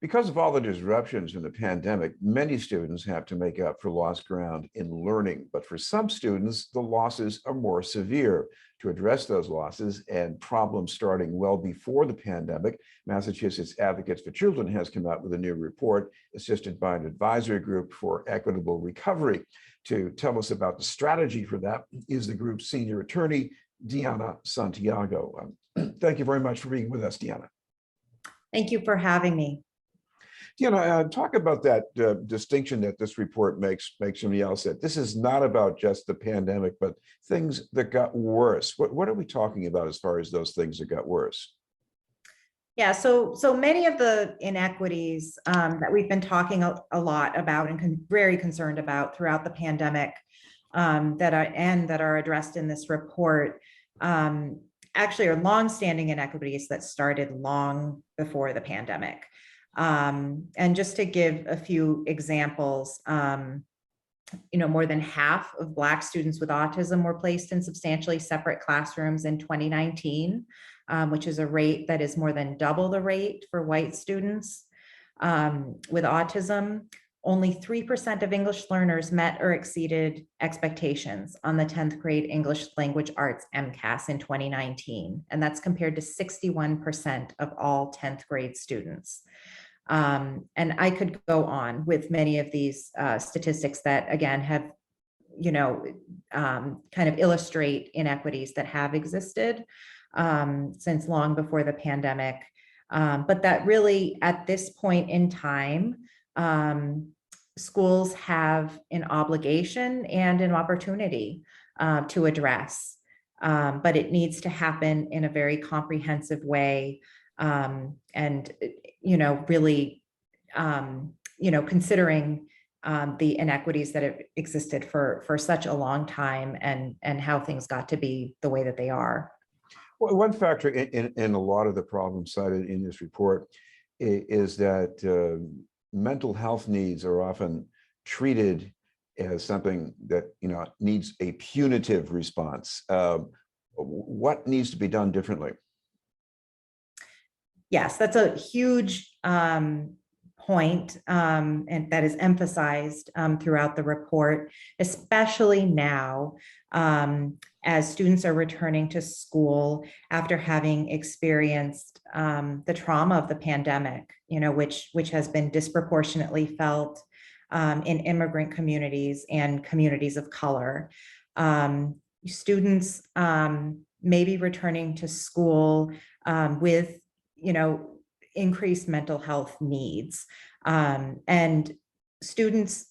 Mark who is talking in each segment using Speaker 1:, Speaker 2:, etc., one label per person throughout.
Speaker 1: Because of all the disruptions in the pandemic, many students have to make up for lost ground in learning. But for some students, the losses are more severe. To address those losses and problems starting well before the pandemic, Massachusetts Advocates for Children has come out with a new report assisted by an advisory group for equitable recovery. To tell us about the strategy for that is the group's senior attorney, Deanna Santiago. Thank you very much for being with us, Deanna.
Speaker 2: Thank you for having me.
Speaker 1: Talk about that distinction that this report makes from the outset. This is not about just the pandemic, but things that got worse. What are we talking about as far as those things that got worse?
Speaker 2: Yeah, so many of the inequities that we've been talking a lot about and very concerned about throughout the pandemic that are addressed in this report actually are longstanding inequities that started long before the pandemic. And just to give a few examples, more than half of Black students with autism were placed in substantially separate classrooms in 2019, which is a rate that is more than double the rate for white students. With autism, only 3% of English learners met or exceeded expectations on the 10th grade English Language Arts MCAS in 2019, and that's compared to 61% of all 10th grade students. And I could go on with many of these statistics that, again, have, kind of illustrate inequities that have existed since long before the pandemic. But that really, at this point in time, schools have an obligation and an opportunity to address, but it needs to happen in a very comprehensive way. And, really, considering the inequities that have existed for such a long time and how things got to be the way that they are.
Speaker 1: Well, one factor in a lot of the problems cited in this report is that mental health needs are often treated as something that needs a punitive response. What needs to be done differently?
Speaker 2: Yes, that's a huge point, and that is emphasized throughout the report, especially now as students are returning to school after having experienced the trauma of the pandemic, which has been disproportionately felt in immigrant communities and communities of color. Students may be returning to school with increased mental health needs. And students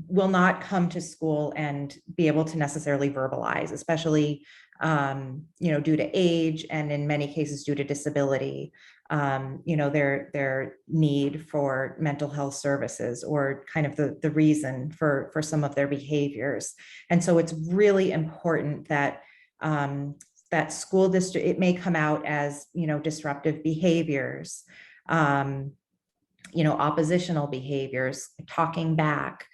Speaker 2: will not come to school and be able to necessarily verbalize, especially, due to age and in many cases due to disability, their need for mental health services or kind of the reason for some of their behaviors. And so it's really important that that school district, it may come out as, disruptive behaviors, oppositional behaviors, talking back,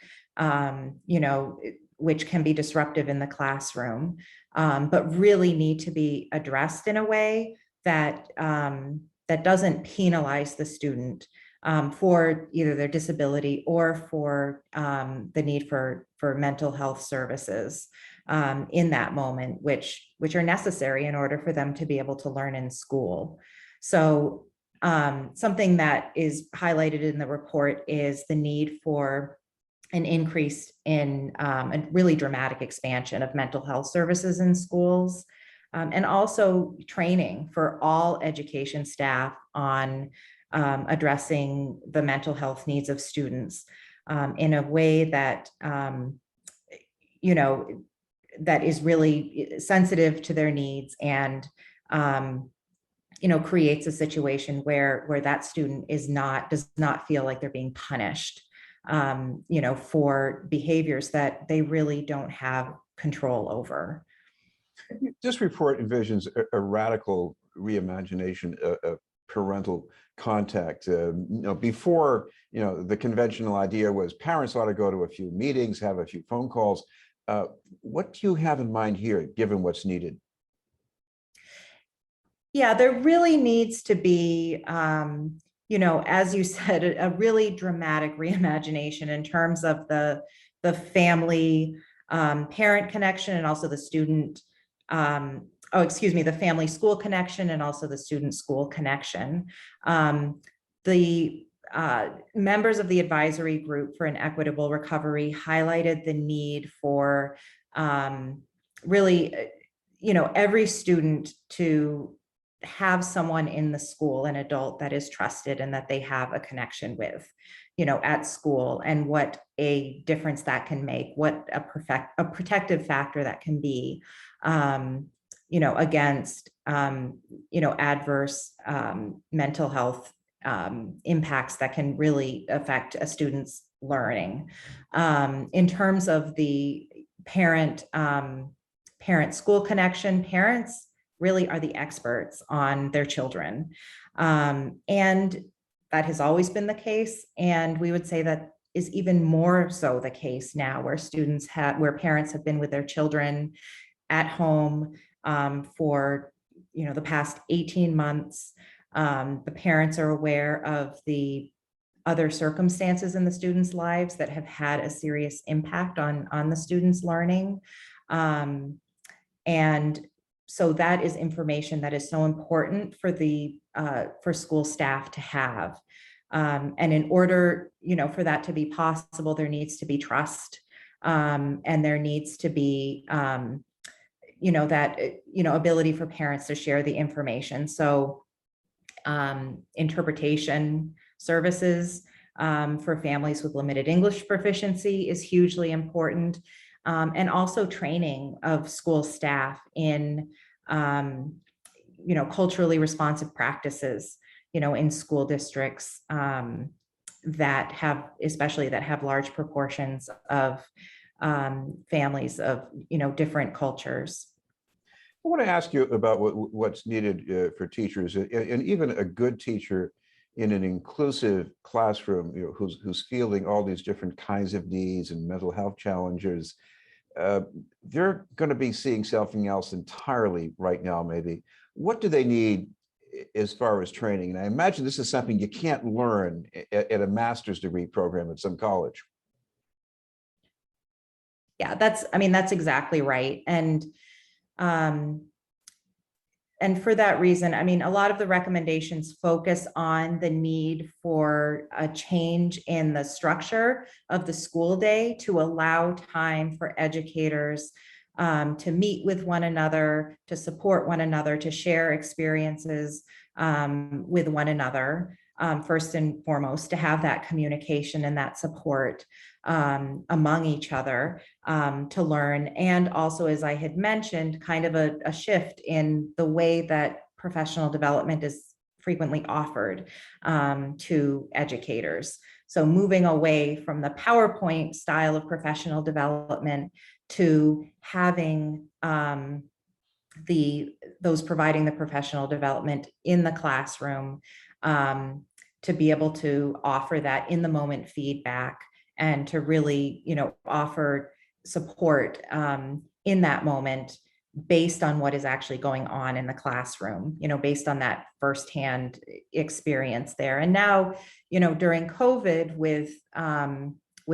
Speaker 2: which can be disruptive in the classroom, but really need to be addressed in a way that that doesn't penalize the student for either their disability or for the need for mental health services in that moment, which are necessary in order for them to be able to learn in school. So something that is highlighted in the report is the need for an increase in a really dramatic expansion of mental health services in schools, and also training for all education staff on addressing the mental health needs of students in a way that, that is really sensitive to their needs and, creates a situation where that student does not feel like they're being punished, for behaviors that they really don't have control over.
Speaker 1: This report envisions a radical reimagination of parental contact. Before, the conventional idea was parents ought to go to a few meetings, have a few phone calls. What do you have in mind here, given what's needed?
Speaker 2: Yeah, there really needs to be as you said, a really dramatic reimagination in terms of the family parent connection and also the student, the family school connection and also the student school connection. The members of the advisory group for an equitable recovery highlighted the need for really, every student to have someone in the school, an adult that is trusted and that they have a connection with, at school, and what a difference that can make, what a protective factor that can be, against, adverse mental health impacts that can really affect a student's learning. In terms of the parent school connection, parents really are the experts on their children. And that has always been the case. And we would say that is even more so the case now, where parents have been with their children at home for the past 18 months. The parents are aware of the other circumstances in the students' lives that have had a serious impact on the students' learning. And so that is information that is so important for school staff to have. And in order, for that to be possible, there needs to be trust, and there needs to be, ability for parents to share the information. So interpretation services for families with limited English proficiency is hugely important. And also training of school staff in, culturally responsive practices, in school districts that have large proportions of families of, different cultures.
Speaker 1: I want to ask you about what's needed for teachers, and even a good teacher in an inclusive classroom, who's fielding all these different kinds of needs and mental health challenges. They're going to be seeing something else entirely right now, maybe. What do they need as far as training? And I imagine this is something you can't learn at a master's degree program at some college.
Speaker 2: Yeah, that's exactly right. And for that reason, a lot of the recommendations focus on the need for a change in the structure of the school day to allow time for educators to meet with one another, to support one another, to share experiences with one another. First and foremost, to have that communication and that support among each other to learn. And also, as I had mentioned, kind of a shift in the way that professional development is frequently offered to educators. So moving away from the PowerPoint style of professional development to having those providing the professional development in the classroom, to be able to offer that in the moment feedback and to really, offer support in that moment based on what is actually going on in the classroom, based on that firsthand experience there. And now, during COVID with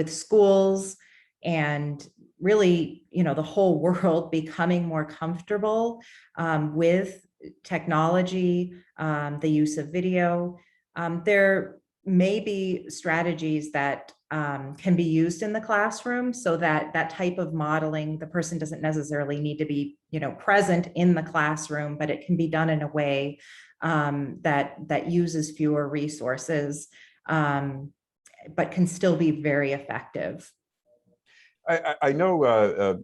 Speaker 2: schools and really, the whole world becoming more comfortable with technology, the use of video, there may be strategies that can be used in the classroom so that that type of modeling, the person doesn't necessarily need to be, present in the classroom, but it can be done in a way that uses fewer resources, but can still be very effective.
Speaker 1: I know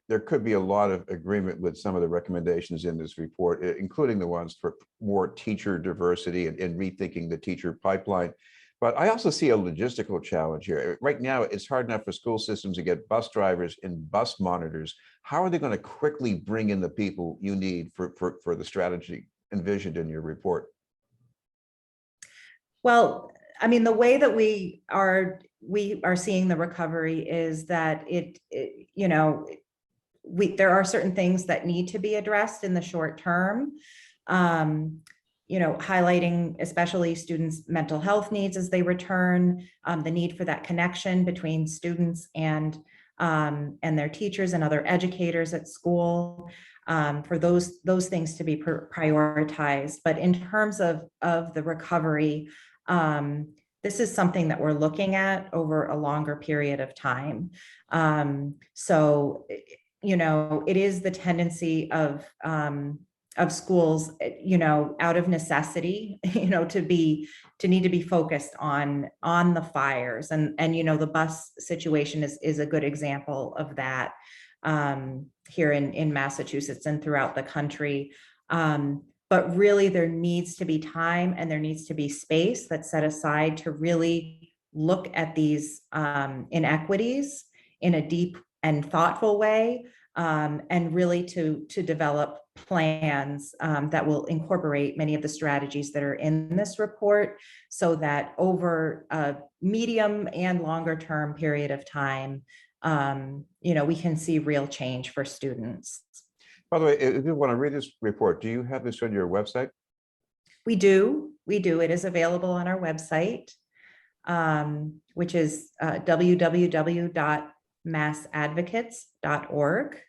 Speaker 1: there could be a lot of agreement with some of the recommendations in this report, including the ones for more teacher diversity and rethinking the teacher pipeline. But I also see a logistical challenge here. Right now, it's hard enough for school systems to get bus drivers and bus monitors. How are they going to quickly bring in the people you need for the strategy envisioned in your report?
Speaker 2: Well, the way that we are seeing the recovery is that there are certain things that need to be addressed in the short term. highlighting especially students' mental health needs as they return, the need for that connection between students and their teachers and other educators at school, for those things to be prioritized. But in terms of the recovery, this is something that we're looking at over a longer period of time. So, it is the tendency of schools, out of necessity, to need to be focused on the fires, and the bus situation is a good example of that, here in Massachusetts and throughout the country. But really, there needs to be time and there needs to be space that's set aside to really look at these inequities in a deep and thoughtful way, and really to develop plans that will incorporate many of the strategies that are in this report, so that over a medium and longer term period of time, we can see real change for students.
Speaker 1: By the way, if you want to read this report, do you have this on your website?
Speaker 2: We do. It is available on our website, which is www.massadvocates.org.